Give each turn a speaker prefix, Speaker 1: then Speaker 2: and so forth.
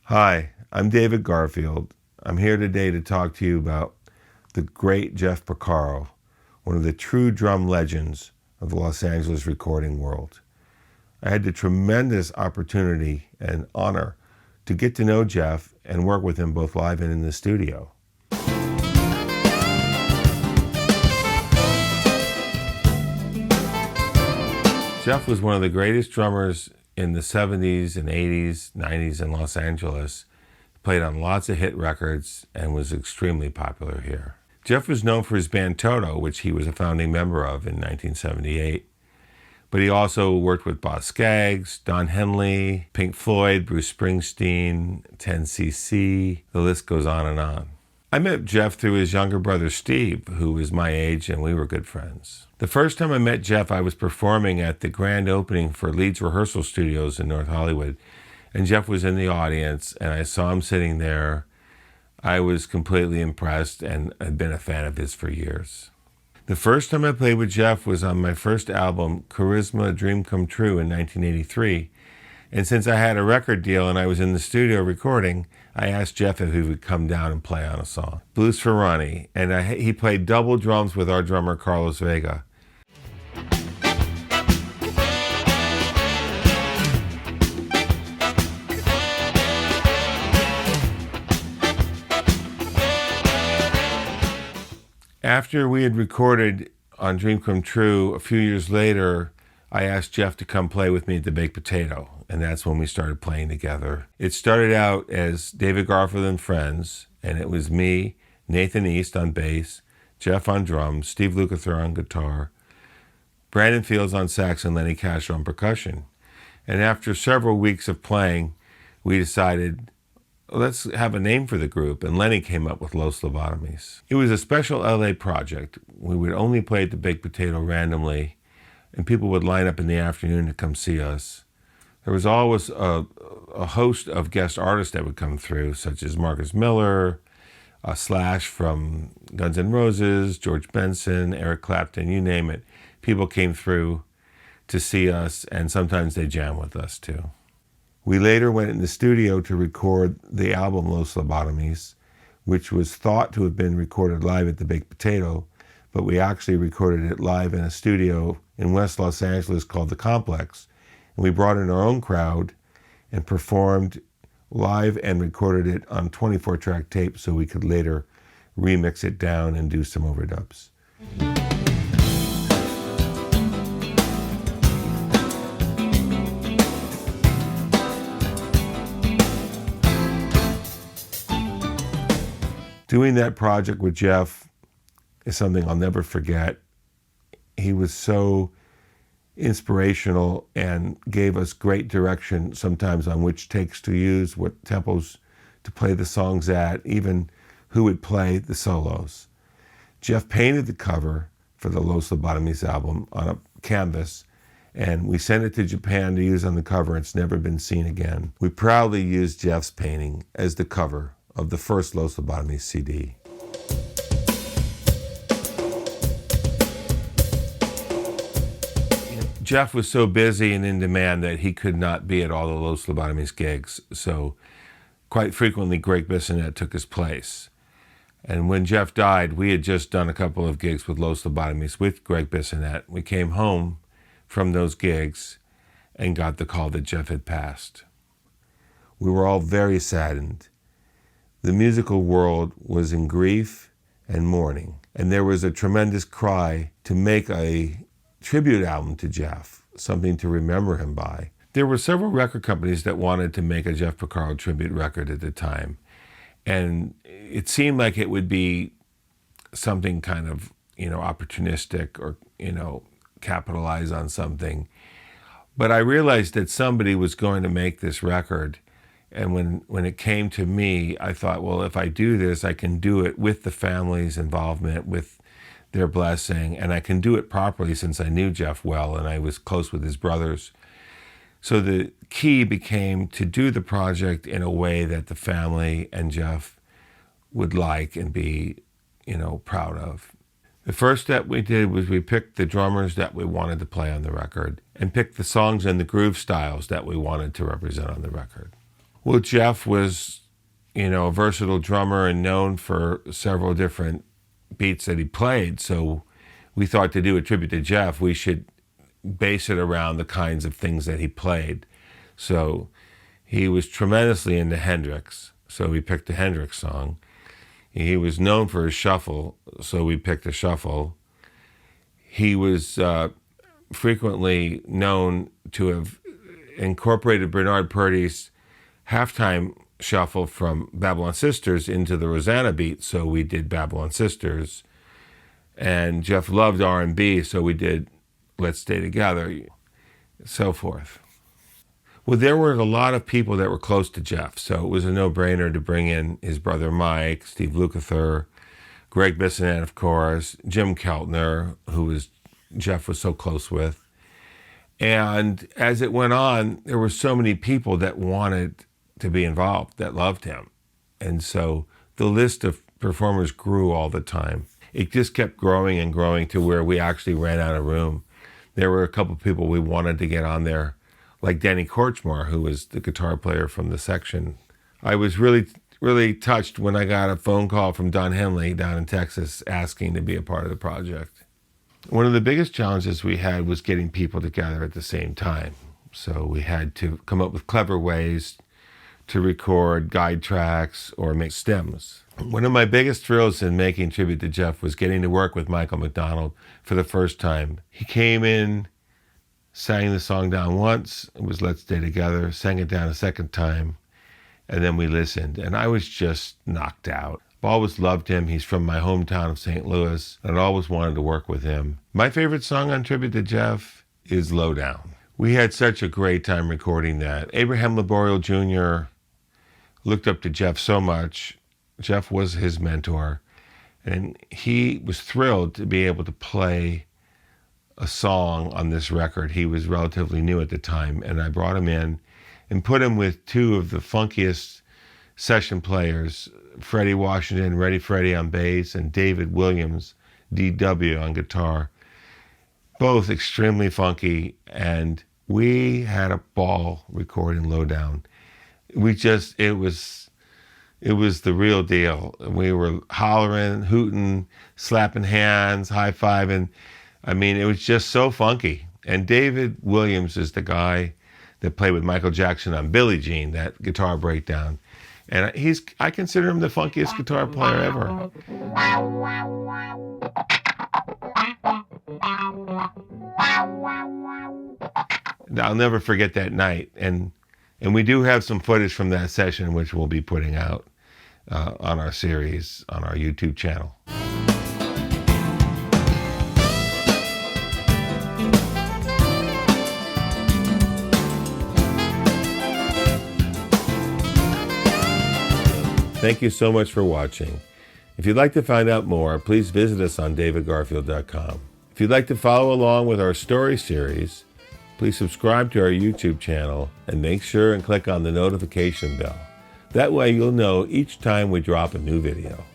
Speaker 1: Hi, I'm David Garfield. I'm here today to talk to you about the great Jeff Porcaro, one of the true drum legends of the Los Angeles recording world. I had the tremendous opportunity and honor to get to know Jeff and work with him both live and in the studio. Jeff was one of the greatest drummers in the 70s and 80s, 90s in Los Angeles. He played on lots of hit records and was extremely popular here. Jeff was known for his band Toto, which he was a founding member of in 1978. But he also worked with Boz Scaggs, Don Henley, Pink Floyd, Bruce Springsteen, 10cc. The list goes on and on. I met Jeff through his younger brother Steve, who was my age, and we were good friends. The first time I met Jeff, I was performing at the grand opening for Leeds Rehearsal Studios in North Hollywood, and Jeff was in the audience, and I saw him sitting there. I was completely impressed, and I'd been a fan of his for years. The first time I played with Jeff was on my first album, Charisma, Dream Come True, in 1983. And since I had a record deal and I was in the studio recording, I asked Jeff if he would come down and play on a song, Blues for Ronnie. And he played double drums with our drummer, Carlos Vega. After we had recorded on Dream Come True, a few years later, I asked Jeff to come play with me at the Baked Potato, and that's when we started playing together. It started out as David Garfield and Friends, and it was me, Nathan East on bass, Jeff on drums, Steve Lukather on guitar, Brandon Fields on sax, and Lenny Castro on percussion. And after several weeks of playing, we decided, let's have a name for the group, and Lenny came up with Los Lobotomies. It was a special LA project. We would only play at the Baked Potato randomly, and people would line up in the afternoon to come see us. There was always a host of guest artists that would come through, such as Marcus Miller, Slash from Guns N' Roses, George Benson, Eric Clapton, you name it. People came through to see us, and sometimes they jam with us too. We later went in the studio to record the album Los Lobotomies, which was thought to have been recorded live at the Baked Potato, but we actually recorded it live in a studio in West Los Angeles called The Complex. And we brought in our own crowd and performed live and recorded it on 24-track tape so we could later remix it down and do some overdubs. Doing that project with Jeff is something I'll never forget. He was so inspirational and gave us great direction sometimes on which takes to use, what tempos to play the songs at, even who would play the solos. Jeff painted the cover for the Los Lobotomies album on a canvas, and we sent it to Japan to use on the cover. It's never been seen again. We proudly used Jeff's painting as the cover of the first Los Lobotomies CD. Jeff was so busy and in demand that he could not be at all the Los Lobotomies gigs, so quite frequently Greg Bissonette took his place. And when Jeff died, we had just done a couple of gigs with Los Lobotomies with Greg Bissonette. We came home from those gigs and got the call that Jeff had passed. We were all very saddened. The musical world was in grief and mourning, and there was a tremendous cry to make a tribute album to Jeff, something to remember him by. There were several record companies that wanted to make a Jeff Porcaro tribute record at the time, and it seemed like it would be something kind of, opportunistic or, capitalize on something. But I realized that somebody was going to make this record. And when it came to me, I thought, well, if I do this, I can do it with the family's involvement, with their blessing, and I can do it properly since I knew Jeff well and I was close with his brothers. So the key became to do the project in a way that the family and Jeff would like and be, proud of. The first step we did was we picked the drummers that we wanted to play on the record and picked the songs and the groove styles that we wanted to represent on the record. Well, Jeff was, a versatile drummer and known for several different beats that he played. So we thought to do a tribute to Jeff, we should base it around the kinds of things that he played. So he was tremendously into Hendrix, so we picked a Hendrix song. He was known for his shuffle, so we picked a shuffle. He was frequently known to have incorporated Bernard Purdie's halftime shuffle from Babylon Sisters into the Rosanna beat, so we did Babylon Sisters. And Jeff loved R&B, so we did Let's Stay Together, so forth. Well, there were a lot of people that were close to Jeff, so it was a no-brainer to bring in his brother Mike, Steve Lukather, Greg Bissonette, of course, Jim Keltner, Jeff was so close with. And as it went on, there were so many people that wanted to be involved, that loved him. And so the list of performers grew all the time. It just kept growing and growing to where we actually ran out of room. There were a couple of people we wanted to get on there, like Danny Korchmar, who was the guitar player from the section. I was really, really touched when I got a phone call from Don Henley down in Texas asking to be a part of the project. One of the biggest challenges we had was getting people together at the same time. So we had to come up with clever ways to record guide tracks or make stems. One of my biggest thrills in making Tribute to Jeff was getting to work with Michael McDonald for the first time. He came in, sang the song down once, it was Let's Stay Together, sang it down a second time, and then we listened, and I was just knocked out. I've always loved him. He's from my hometown of St. Louis, and I always wanted to work with him. My favorite song on Tribute to Jeff is Lowdown. We had such a great time recording that. Abraham Laboriel Jr. looked up to Jeff so much. Jeff was his mentor, and he was thrilled to be able to play a song on this record. He was relatively new at the time, and I brought him in and put him with two of the funkiest session players, Freddie Washington, Ready Freddie on bass, and David Williams, DW, on guitar. Both extremely funky, and we had a ball recording Lowdown. It was the real deal. We were hollering, hooting, slapping hands, high-fiving. I mean, it was just so funky. And David Williams is the guy that played with Michael Jackson on Billie Jean, that guitar breakdown. And I consider him the funkiest guitar player ever. I'll never forget that night. And we do have some footage from that session, which we'll be putting out on our series, on our YouTube channel. Thank you so much for watching. If you'd like to find out more, please visit us on davidgarfield.com. If you'd like to follow along with our story series, please subscribe to our YouTube channel and make sure and click on the notification bell. That way you'll know each time we drop a new video.